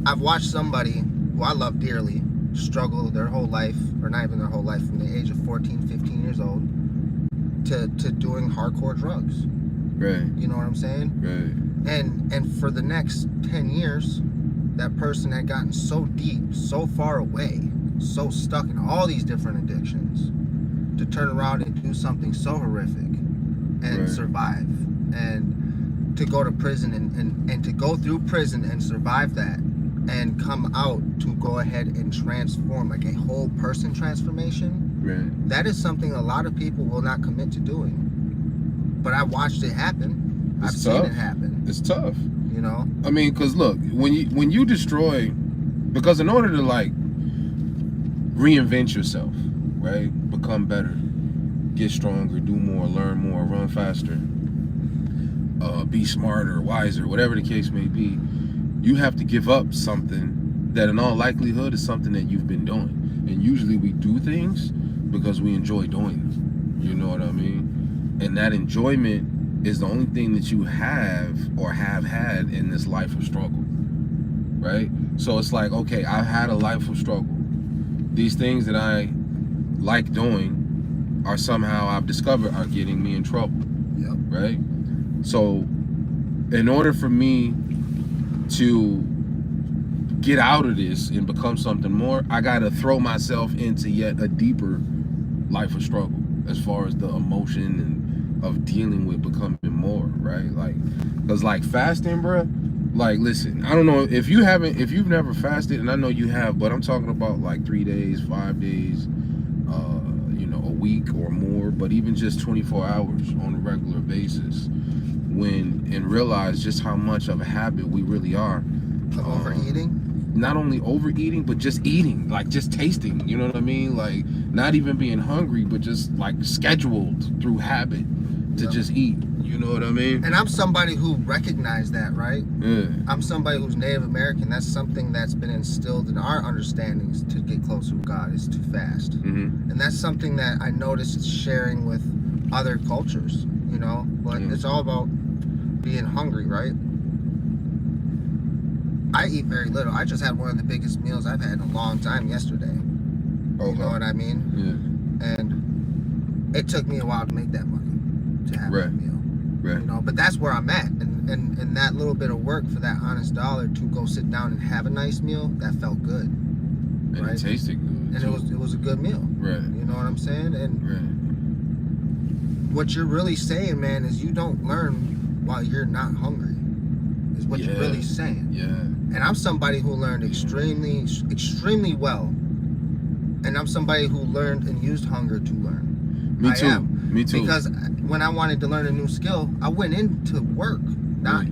I've watched somebody who I love dearly struggle their whole life, or not even their whole life, from the age of 14, 15 years old to doing hardcore drugs. Right. You know what I'm saying? Right. And for the next 10 years, that person had gotten so deep, so far away, so stuck in all these different addictions, to turn around and do something so horrific and Right. survive, and to go to prison and to go through prison and survive that, and come out to go ahead and transform, like a whole person transformation. Right. That is something a lot of people will not commit to doing. But I watched it happen. I've seen it happen. It's tough. You know? I mean, because look, when you destroy, because in order to like reinvent yourself, right, become better, get stronger, do more, learn more, run faster, be smarter, wiser, whatever the case may be, you have to give up something that in all likelihood is something that you've been doing. And usually we do things because we enjoy doing them. You know what I mean? And that enjoyment is the only thing that you have or have had in this life of struggle, right? So it's like, okay, I've had a life of struggle. These things that I like doing are somehow, I've discovered, are getting me in trouble. Yep. Right? So in order for me to get out of this and become something more, I gotta throw myself into yet a deeper life of struggle as far as the emotion and of dealing with becoming more, right? Like, because like fasting, bro, like, listen, I don't know if you've never fasted, and I know you have, but I'm talking about like 3 days, 5 days, a week or more, but even just 24 hours on a regular basis, and realize just how much of a habit we really are. Of overeating? Not only overeating, but just eating, like just tasting, you know what I mean? Like not even being hungry, but just like scheduled through habit to just eat, you know what I mean? And I'm somebody who recognized that, right? Yeah. I'm somebody who's Native American. That's something that's been instilled in our understandings to get closer with God, is to fast. Mm-hmm. And that's something that I noticed sharing with other cultures, you know? Like, it's all about being hungry, right? I eat very little. I just had one of the biggest meals I've had in a long time yesterday. Okay. You know what I mean? Yeah. And it took me a while to make that money to have that meal. Right. You know, but that's where I'm at. And that little bit of work for that honest dollar to go sit down and have a nice meal, that felt good. And right? It tasted good. And it was a good meal. Right. You know what I'm saying? And what you're really saying, man, is you don't learn while you're not hungry. Is what you're really saying. Yeah. And I'm somebody who learned extremely, extremely well. And I'm somebody who learned and used hunger to learn. Me too. Because when I wanted to learn a new skill, I went into work, not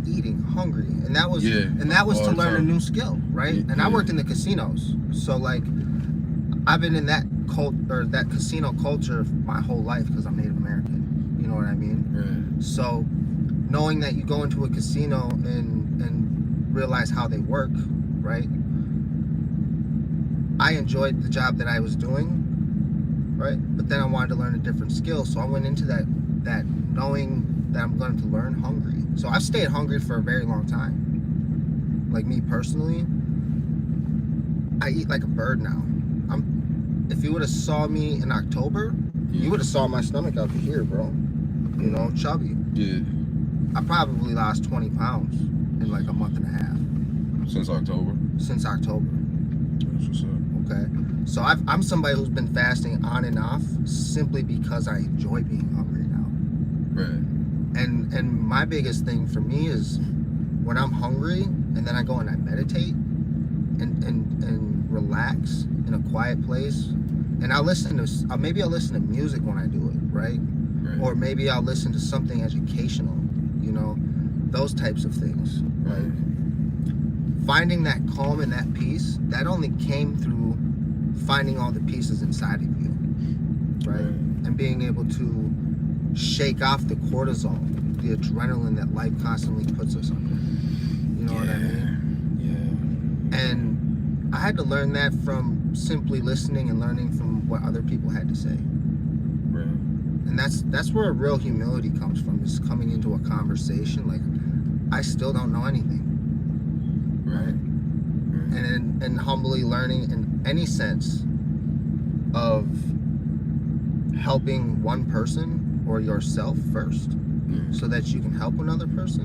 eating, hungry. And that was to learn a new skill, right? And I worked in the casinos. So like I've been in that casino culture my whole life because I'm Native American. You know what I mean? Right. So knowing that you go into a casino and realize how they work, right? I enjoyed the job that I was doing, right? But then I wanted to learn a different skill, so I went into that knowing that I'm going to learn hungry. So I've stayed hungry for a very long time. Like me personally, I eat like a bird now. If you would have saw me in October, you would have saw my stomach out to here, bro. You know, chubby. Yeah. I probably lost 20 pounds in like a month and a half. Since October? Since October. That's what's up. Okay. So I'm somebody who's been fasting on and off simply because I enjoy being hungry now. Right. And my biggest thing for me is when I'm hungry and then I go and I meditate and relax in a quiet place, and maybe I'll listen to music when I do it, right? Or maybe I'll listen to something educational, you know, those types of things, right? Finding that calm and that peace, that only came through finding all the pieces inside of you, right? And being able to shake off the cortisol, the adrenaline that life constantly puts us under. You know what I mean? Yeah. And I had to learn that from simply listening and learning from what other people had to say. Right. And that's where real humility comes from, is coming into a conversation like, I still don't know anything. Right? and humbly learning in any sense of helping one person or yourself first, Yeah. so that you can help another person.